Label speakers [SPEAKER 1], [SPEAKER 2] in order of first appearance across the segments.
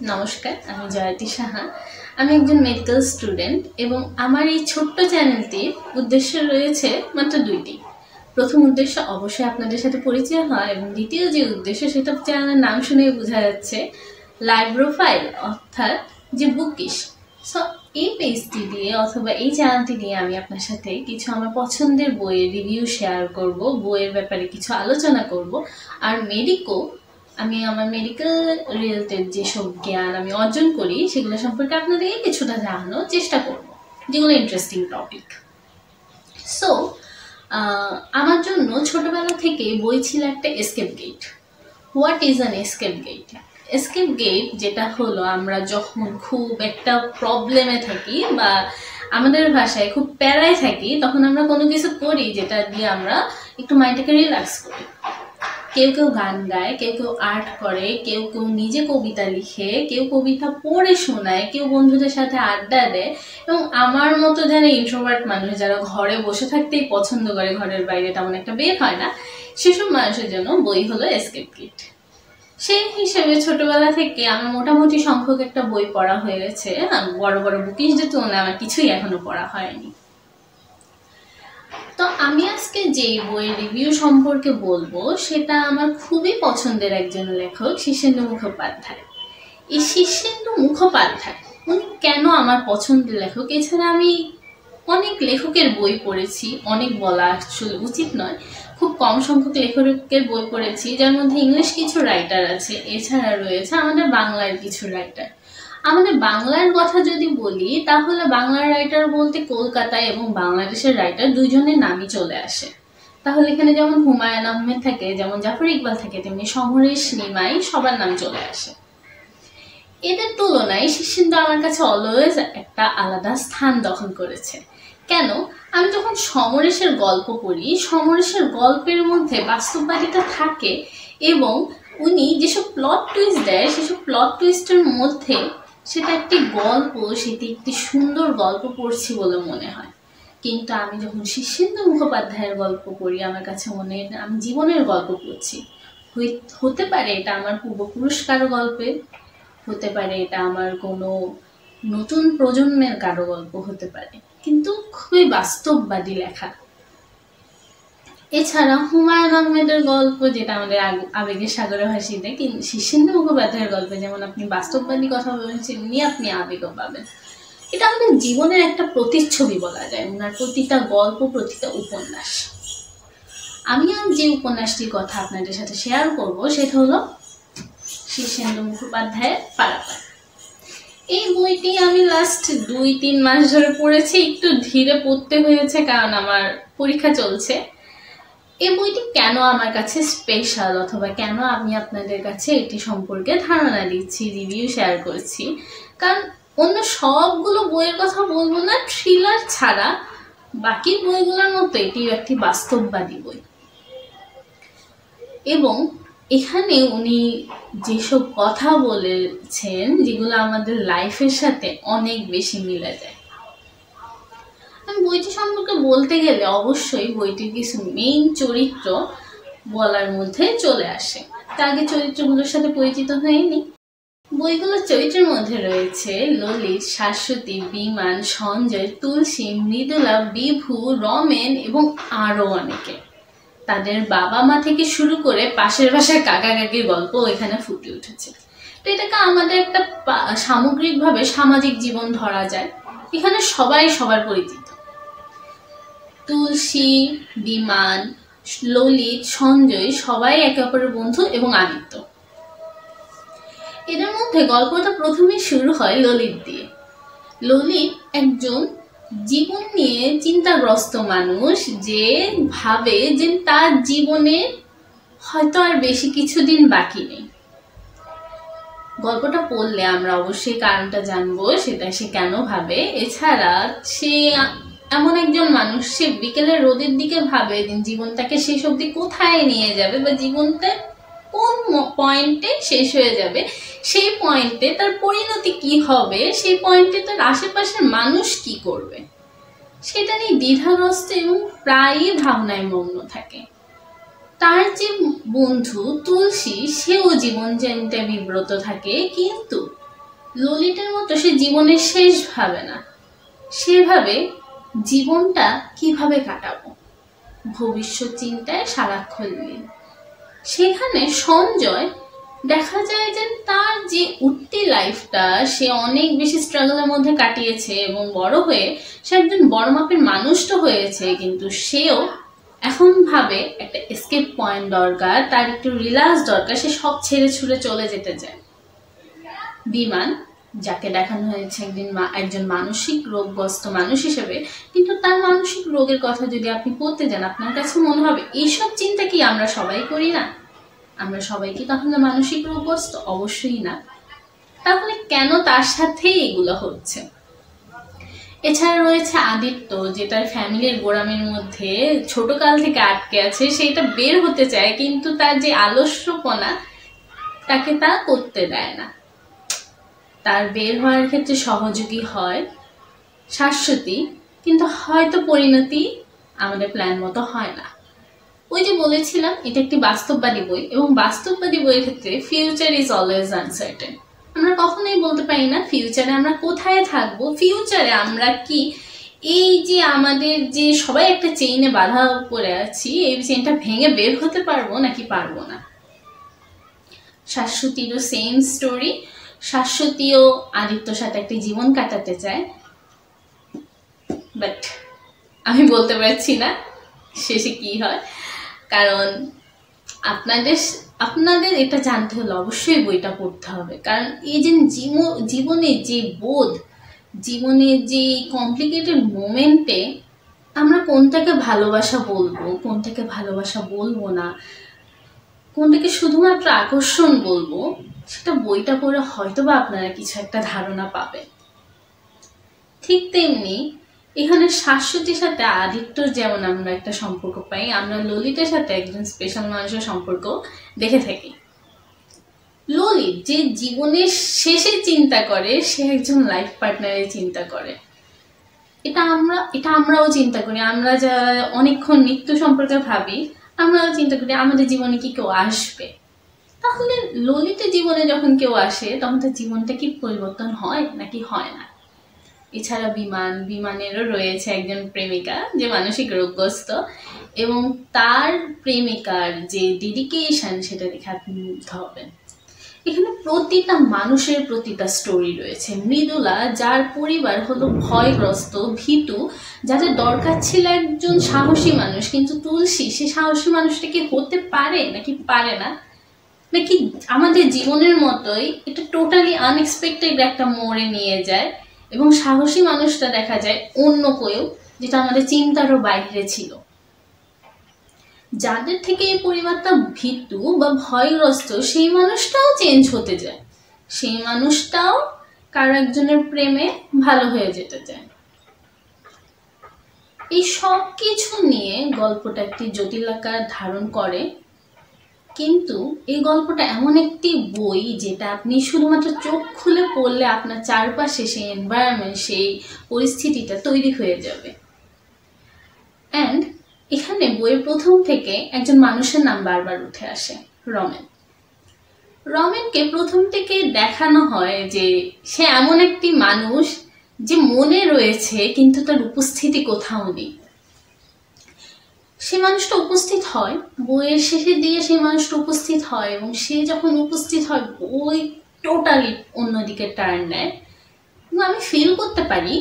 [SPEAKER 1] নমস্কার, আমি জয়তী সাহা। আমি একজন মেডিকেল স্টুডেন্ট এবং আমার এই ছোট্ট চ্যানেলটির উদ্দেশ্য রয়েছে মাত্র দুইটি। প্রথম উদ্দেশ্য অবশ্যই আপনাদের সাথে পরিচয় হয় এবং দ্বিতীয় যে উদ্দেশ্য সেটা চ্যানেলের নাম শুনে বোঝা যাচ্ছে, লাইভ প্রোফাইল অর্থাৎ যে বুকিশ। সো এই পেজটি দিয়ে অথবা এই চ্যানেলটি দিয়ে আমি আপনার সাথে কিছু আমার পছন্দের বইয়ের রিভিউ শেয়ার করব, বইয়ের ব্যাপারে কিছু আলোচনা করব। আর আমি আমার মেডিকেল রিলেটেড যেসব জ্ঞান আমি অর্জন করি সেগুলো সম্পর্কে আপনাদেরকে কিছুটা জানানোর চেষ্টা করব, যেগুলো ইন্টারেস্টিং টপিক। সো আমার জন্য ছোটবেলা থেকে বই ছিল একটা escape gate. What is an escape gate? Escape gate যেটা হলো, আমরা যখন খুব একটা প্রবলেমে থাকি বা আমাদের ভাষায় খুব প্যারায় থাকি, তখন আমরা কোনো কিছু করি যেটা দিয়ে আমরা একটু মাইন্ডটাকে রিল্যাক্স করি। কেউ কেউ গান গায়, কেউ কেউ আর্ট করে, কেউ কেউ নিজে কবিতা লিখে, কেউ কবিতা পড়ে শোনায়, কেউ বন্ধুদের সাথে আড্ডা দেয়। এবং আমার মতো যারা ইন্ট্রোভার্ট মানুষ, যারা ঘরে বসে থাকতেই পছন্দ করে, ঘরের বাইরে তেমন একটা বের হয় না, সেসব মানুষের জন্য বই হলো এসকেপ গেট। সেই হিসেবে ছোটবেলা থেকে আমার মোটামুটি সংখ্যক একটা বই পড়া হয়ে গেছে। বড় বড় বুকিশদের তুলনায় আমার কিছুই এখনো পড়া হয়নি। তো আমি আজকে যে বইয়ের রিভিউ সম্পর্কে বলবো সেটা আমার খুবই পছন্দের একজন লেখক, শীর্ষেন্দু মুখোপাধ্যায়। এই শীর্ষেন্দু মুখোপাধ্যায় উনি কেন আমার পছন্দের লেখক? এছাড়া আমি অনেক লেখকের বই পড়েছি, অনেক বলা আসলে উচিত নয়, খুব কম সংখ্যক লেখকের বই পড়েছি, যার মধ্যে ইংলিশ কিছু রাইটার আছে, এছাড়া রয়েছে আমাদের বাংলার কিছু রাইটার। আমাদের বাংলার কথা যদি বলি তাহলে বাংলার রাইটার বলতে কলকাতায় এবং বাংলাদেশের রাইটার দুইজনের নামই চলে আসে। তাহলে এখানে যেমন হুমায়ুন আহমেদ থাকে, যেমন জাফর ইকবাল থাকে, তেমনি সমরেশ নিমাই সবার নাম চলে আসে। এদের তুলনায় শীর্ষেন্দু আমার কাছে অলওয়েজ একটা আলাদা স্থান দখল করেছে। কেন? আমি যখন সমরেশের গল্প পড়ি, সমরেশের গল্পের মধ্যে বাস্তববাদিতা থাকে এবং উনি যেসব প্লট টুইস্ট দেয় সেসব প্লট টুইস্টের মধ্যে সেটা একটি গল্প, সেটি একটি সুন্দর গল্প পড়ছি বলে মনে হয়। কিন্তু আমি যখন শীর্ষেন্দু মুখোপাধ্যায়ের গল্প পড়ি, আমার কাছে মনে হয় আমি জীবনের গল্প পড়ছি। হতে পারে এটা আমার পূর্বপুরুষ কারো গল্পের, হতে পারে এটা আমার কোনো নতুন প্রজন্মের কারো গল্প হতে পারে, কিন্তু খুবই বাস্তববাদী লেখা। এছাড়া হুমায়ুন আহমেদের গল্প, যেটা আমাদের আবেগের সাগরে ভাসিয়ে দেয়, কিন্তু শীর্ষেন্দু মুখোপাধ্যায়ের গল্পে যেমন আপনি বাস্তববাদী কথা বলেছেন, নিয়ে আপনি আবেগও পাবেন। এটা আমাদের জীবনের একটা প্রতিচ্ছবি বলা যায়, ওনার প্রতিটা গল্প, প্রতিটা উপন্যাস। আমি আজ যে উপন্যাসটির কথা আপনাদের সাথে শেয়ার করব সেটা হলো শীর্ষেন্দু মুখোপাধ্যায়ের পারাপার। এই বইটি আমি লাস্ট 2-3 মাস ধরে পড়েছি, একটু ধীরে পড়তে হয়েছে কারণ আমার পরীক্ষা চলছে। এই বইটি কেন আমার কাছে স্পেশাল, অথবা কেন আমি আপনাদের কাছে এটি সম্পর্কে ধারণা দিচ্ছি, রিভিউ শেয়ার করছি, কারণ অন্য সবগুলো বইয়ের কথা বলবো না, থ্রিলার ছাড়া বাকি বইগুলোর মতো এটিও একটি বাস্তববাদী বই। এবং এখানে উনি যেসব কথা বলেছেন যেগুলো আমাদের লাইফের সাথে অনেক বেশি মিলে যায়। আমি বইটি সম্পর্কে বলতে গেলে অবশ্যই বইটির কিছু মেইন চরিত্র বলার মধ্যে চলে আসে। তার আগে চরিত্রগুলোর সাথে পরিচিত হয়নি। বইগুলোর চরিত্রের মধ্যে রয়েছে ললিত, শাশ্বতী, বিমান, সঞ্জয়, তুলসী, মৃদুলা, বিভু, রমেন এবং আরো অনেকে। তাদের বাবা মা থেকে শুরু করে পাশের বাসার কাকা কাকির গল্প এখানে ফুটে উঠেছে। তো এটাকে আমাদের একটা সামগ্রিকভাবে সামাজিক জীবন ধরা যায়। এখানে সবাই সবার পরিচিত। তুলসী, বিমান, ললিত, সঞ্জয় সবাই একে অপরের বন্ধু এবং আদিত্য। এদের মধ্যে গল্পটা প্রথমে শুরু হয় ললিত দিয়ে। ললিত একজন জীবন নিয়ে চিন্তাগ্রস্ত মানুষ, যে ভাবে যে তার জীবনে হয়তো আর বেশি কিছুদিন বাকি নেই। গল্পটা পড়লে আমরা অবশ্যই কারণটা জানবো, সেটা সে কেন ভাবে। এছাড়া সে এমন একজন মানুষ, সে বিকেলে রোদের দিকে ভাবে জীবনটাকে শেষ অবধি কোথায় নিয়ে যাবে বা জীবনটা কোন পয়েন্টে শেষ হয়ে যাবে, সেই পয়েন্টে তার পরিণতি কি হবে, সেই পয়েন্টে তার আশেপাশের মানুষ কি করবে, সেটা নিয়ে দ্বিধাগ্রস্ত এবং প্রায়ই ভাবনায় মগ্ন থাকে। তার যে বন্ধু তুলসী, সেও জীবন চিন্তায় বিব্রত থাকে, কিন্তু ললিতের মতো সে জীবনের শেষ ভাবে না, সে ভাবে জীবনটা কিভাবে কাটাবো, ভবিষ্যৎ চিন্তায় সারাক্ষণ দিন। সেখানে সঞ্জয় দেখা যায় যে তার যে উঠতি লাইফটা সে অনেক বেশি স্ট্রাগলের মধ্যে কাটিয়েছে এবং বড় হয়ে সে একজন বড় মাপের মানুষ তো হয়েছে, কিন্তু সেও এখন ভাবে একটা এসকেপ পয়েন্ট দরকার, তার একটু রিল্যাক্স দরকার, সে সব ছেড়ে ছুড়ে চলে যেতে চায়। বিমান, যাকে দেখানো হয়েছে একজন মানসিক রোগগ্রস্ত মানুষ হিসেবে, কিন্তু তার মানসিক রোগের কথা যদি আপনি পড়তে যান আপনার কাছে মনে হবে এইসব চিন্তা কি আমরা সবাই করি না? আমরা সবাই কি তাহলে মানসিক রোগগ্রস্ত? অবশ্যই না। তাহলে কেন তার সাথে এগুলো হচ্ছে? এছাড়া রয়েছে আদিত্য, যে তার ফ্যামিলির গোড়ামির মধ্যে ছোটকাল থেকে আটকে আছে, সেটা বের হতে চায়, কিন্তু তার যে আলস্যপনা তাকে তা করতে দেয় না। তার বের হওয়ার ক্ষেত্রে সহযোগী হয় শাশ্বতী, কিন্তু হয়তো পরিণতি আমাদের প্ল্যান মতো হয় না। ওই যে বলেছিলাম এটা একটি বাস্তববাদী বই, এবং বাস্তববাদী বইয়ের ক্ষেত্রে ফিউচার ইজ অলওয়েজ আনসার্টেন। আমরা কখনোই বলতে পারি না ফিউচারে আমরা কোথায় থাকবো, ফিউচারে আমরা কি, এই যে আমাদের যে সবাই একটা চেইনে বাধা পড়ে আছি, এই চেইনটা ভেঙে বের হতে পারবো নাকি পারবো না। শাশ্বতীরও সেম স্টোরি। শাশ্বতীও আদিত্যর সাথে একটি জীবন কাটাতে চায়, বাট আমি বলতে পারছি না শেষে কি হয়, কারণ আপনাদের এটা জানতে হলে অবশ্যই বইটা পড়তে হবে। কারণ এই যে জীবনে যে বোধ, জীবনের যে কমপ্লিকেটেড মোমেন্টে আমরা কোনটাকে ভালোবাসা বলবো, কোনটাকে ভালোবাসা বলবো না, কোনটাকে শুধুমাত্র আকর্ষণ বলবো, সেটা বইটা পড়ে হয়তো বা আপনারা কিছু একটা ধারণা পাবেন। ঠিক তেমনি এখানে শাশ্বতীর সাথে আদিত্যর যেমন আমরা একটা সম্পর্ক পাই, আমরা ললিতের সাথে একজন স্পেশাল মানুষের সম্পর্ক দেখে থাকি। ললিত যে জীবনের শেষে চিন্তা করে, সে একজন লাইফ পার্টনারের চিন্তা করে। এটা আমরাও চিন্তা করি। আমরা যা অনেকক্ষণ মৃত্যু সম্পর্কে ভাবি, আমরাও চিন্তা করি আমাদের জীবনে কি কেউ আসবে। তাহলে ললিতের জীবনে যখন কেউ আসে তখন তার জীবনটা কি পরিবর্তন হয় নাকি হয় না? এছাড়া বিমানেরও রয়েছে একজন প্রেমিকা যে মানসিক রোগগ্রস্ত, এবং তার প্রেমিকার যে ডেডিকেশন সেটা দেখে আপনি মুগ্ধ হবেন। এখানে প্রতিটা মানুষের প্রতিটা স্টোরি রয়েছে। মৃদুলা, যার পরিবার হলো ভয়গ্রস্ত, ভীতু, যাদের দরকার ছিল একজন সাহসী মানুষ, কিন্তু তুলসী সে সাহসী মানুষটা কি হতে পারে নাকি পারে না, নাকি আমাদের জীবনের মতোই এটা টোটালি আনএক্সপেক্টেড একটা মোড়ে নিয়ে যায় এবং সাহসী মানুষটা দেখা যায় অন্য কেউ, যেটা আমাদের চিন্তারও বাইরে ছিল। যাদের থেকে এই পরিবারটা ভীতু বা ভয়গ্রস্ত, সেই মানুষটাও চেঞ্জ হতে যায়, সেই মানুষটাও কারো একজনের প্রেমে ভালো হয়ে যেতে চায়। এই সব কিছু নিয়ে গল্পটা একটি জটিল আকার ধারণ করে, কিন্তু এই গল্পটা এমন একটি বই যেটা আপনি শুধুমাত্র চোখ খুলে পড়লে আপনার চারপাশে সেই এনভায়রনমেন্ট, সেই পরিস্থিতিটা তৈরি হয়ে যাবে। অ্যান্ড এখানে বইয়ের প্রথম থেকে একজন মানুষের নাম বারবার উঠে আসে, রমেন। রমেনকে প্রথম থেকে দেখানো হয় যে সে এমন একটি মানুষ যে মনে রয়েছে কিন্তু তার উপস্থিতি কোথাও নেই। সেই মানুষটা উপস্থিত হয় বইয়ের শেষের দিকে, সেই মানুষটা উপস্থিত হয়, এবং সে যখন উপস্থিত হয় বই টোটালি অন্যদিকে টার্ন নেয়। এবং আমি ফিল করতে পারি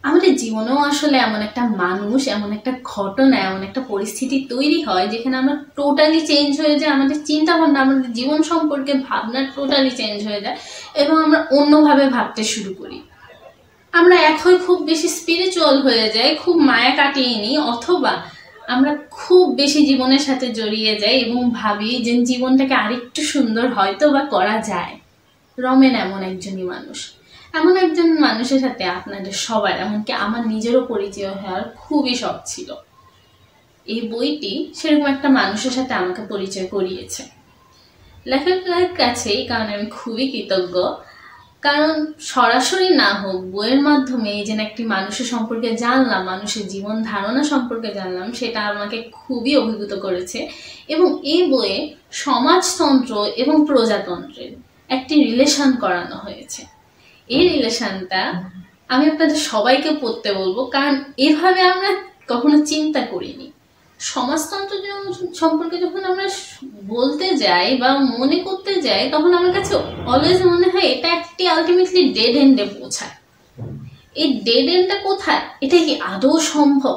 [SPEAKER 1] আমাদের জীবনেও আসলে এমন একটা মানুষ, এমন একটা ঘটনা, এমন একটা পরিস্থিতি তৈরি হয় যেখানে আমরা টোটালি চেঞ্জ হয়ে যায়, আমাদের চিন্তা ভাবনা, আমাদের জীবন সম্পর্কে ভাবনা টোটালি চেঞ্জ হয়ে যায় এবং আমরা অন্যভাবে ভাবতে শুরু করি। আমরা এখন খুব বেশি স্পিরিচুয়াল হয়ে যাই, খুব মায়া কাটিয়ে নিই, অথবা আমরা খুব বেশি জীবনের সাথে জড়িয়ে যাই এবং ভাবি যে জীবনটাকে আরেকটু সুন্দর হয়তো বা করা যায়। রমেন এমন একজনই মানুষ। এমন একজন মানুষের সাথে আপনাদের সবার, এমনকি আমার নিজেরও পরিচয় হওয়ার খুবই শখ ছিল। এই বইটি সেরকম একটা মানুষের সাথে আমাকে পরিচয় করিয়েছে। লেখকের কাছে এই কারণে আমি খুবই কৃতজ্ঞ, কারণ সরাসরি না হোক বইয়ের মাধ্যমে এই যে একটি মানুষের সম্পর্কে জানলাম, মানুষের জীবন ধারণা সম্পর্কে জানলাম, সেটা আমাকে খুবই অভিভূত করেছে। এবং এই বইয়ে সমাজতন্ত্র এবং প্রজাতন্ত্রের একটি রিলেশন করানো হয়েছে। এই রিলেশনটা আমি আপনাদের সবাইকে পড়তে বলবো, কারণ এভাবে আমরা কখনো চিন্তা করিনি। সমাজতন্ত্র সম্পর্কে যখন আমরা বলতে যাই বা মনে করতে যাই, তখন আমার কাছে অলওয়েজ মনে হয় এটা একটি আলটিমেটলি ডেড এন্ডে পৌঁছায়। এই ডেড এন্ডটা কোথায়, এটা কি আদৌ সম্ভব?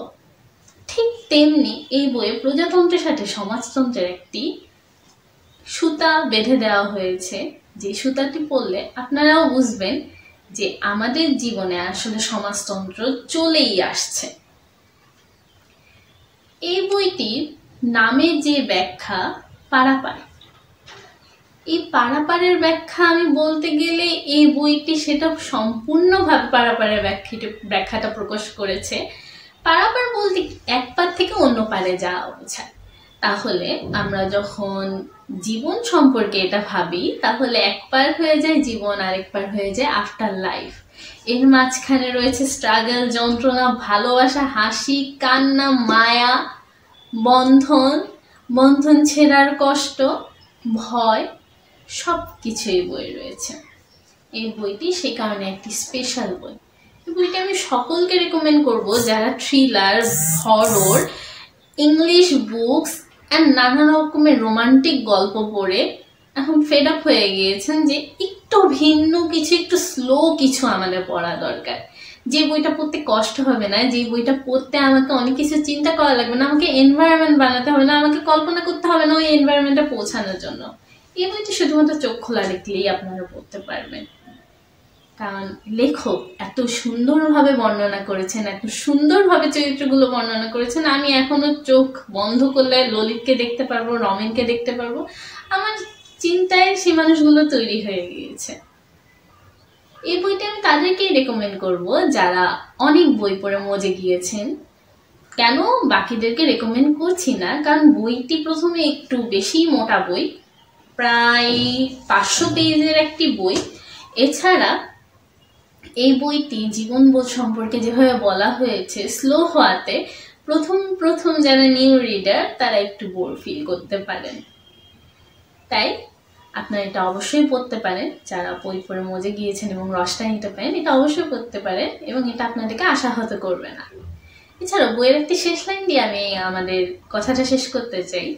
[SPEAKER 1] ঠিক তেমনি এই বইয়ে প্রজাতন্ত্রের সাথে সমাজতন্ত্রের একটি সুতা বেঁধে দেওয়া হয়েছে, যে সুতাটি পড়লে আপনারাও বুঝবেন যে আমাদের জীবনে আসলে সমাজতন্ত্র চলেই আসছে। এই বইটির নামে যে ব্যাখ্যা পারাপার, এই পারাপারের ব্যাখ্যা আমি বলতে গেলে এই বইটি সেটা সম্পূর্ণভাবে পারাপারের ব্যাখ্যাটা প্রকাশ করেছে। পারাপার বলতে এক পার থেকে অন্য পারে যাওয়া বোঝায়। তাহলে আমরা যখন জীবন সম্পর্কে এটা ভাবি, তাহলে এক পার হয়ে যায় জীবন, আরেক পার হয়ে যায় আফটার লাইফ। এর মাঝখানে রয়েছে স্ট্রাগল, যন্ত্রণা, ভালোবাসা, হাসি, কান্না, মায়া, বন্ধন ছেঁড়ার কষ্ট, ভয়, সব কিছুই বই রয়েছে। এই বইটি সেই কারণে একটি স্পেশাল বই। এই বইটি আমি সকলকে রেকমেন্ড করব যারা thriller, horror, English books and নানা রকমের রোমান্টিক গল্প পড়ে এখন ফেড আপ হয়ে গিয়েছেন যে একটু ভিন্ন কিছু, একটু স্লো কিছু আমাদের পড়া দরকার। যে বইটা পড়তে কষ্ট হবে না, যে বইটা পড়তে আমাকে অনেক কিছু চিন্তা করা লাগবে না, আমাকে এনভায়রনমেন্ট বানাতে হবে না, আমাকে কল্পনা করতে হবে না ওই এনভায়রনমেন্টে পৌঁছানোর জন্য। এই বইটি শুধুমাত্র চোখ খোলা দেখলেই আপনারা পড়তে পারবেন, কারণ লেখক এত সুন্দরভাবে বর্ণনা করেছেন, এত সুন্দরভাবে চরিত্রগুলো বর্ণনা করেছেন। আমি এখনো চোখ বন্ধ করলে ললিতকে দেখতে পারবো, রমেনকে দেখতে পারবো। আমার চিন্তায় সেই মানুষগুলো তৈরি হয়ে গিয়েছে। এই বইটা আমি তাদেরকেই রেকমেন্ড করব যারা অনেক বই পড়ে মজে গিয়েছেন। কেন বাকিদেরকে রেকমেন্ড করছি না, কারণ বইটি প্রথমে একটু বেশি মোটা বই, প্রায় 500 পেজের একটি বই। এছাড়া এই বইটি জীবনবোধ সম্পর্কে যেভাবে বলা হয়েছে, স্লো হওয়াতে প্রথম যারা নিউ রিডার তারা একটু বোর ফিল করতে পারেন। তাই আপনারা এটা অবশ্যই পড়তে পারেন, যারা বই পড়ে মজে গিয়েছেন এবং রসটা নিতে পারেন, এটা অবশ্যই পড়তে পারেন এবং এটা আপনাদেরকে আশাহত করবে না। এছাড়া বইয়ের একটি শেষ লাইন দিয়ে আমি আমাদের কথাটা শেষ করতে চাই।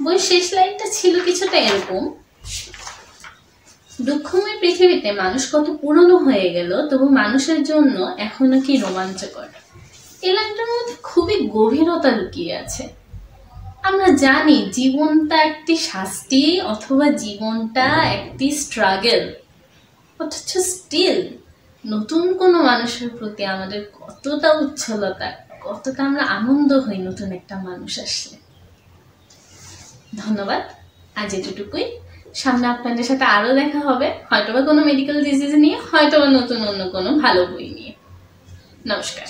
[SPEAKER 1] বইয়ের শেষ লাইনটা ছিল কিছুটা এরকম: দুঃখময় পৃথিবীতে মানুষ কত পুরনো হয়ে গেল, তবু মানুষের জন্য এখনো কি রোমাঞ্চকর। এই লাইনটার মধ্যে খুবই গভীরতা লুকিয়ে আছে। আমরা জানি জীবনটা একটি শাস্তি অথবা জীবনটা একটি স্ট্রাগল, অথচ স্টিল নতুন কোনো মানুষের প্রতি আমাদের কতটা উচ্ছলতা, কতটা আমরা আনন্দ হই নতুন একটা মানুষ আসলে। ধন্যবাদ, আজ এতটুকুই। সামনে আপনাদের সাথে আরো দেখা হবে, হয়তোবা কোনো মেডিকেল ডিজিজ নিয়ে, হয়তোবা নতুন অন্য কোনো ভালো বই নিয়ে। নমস্কার।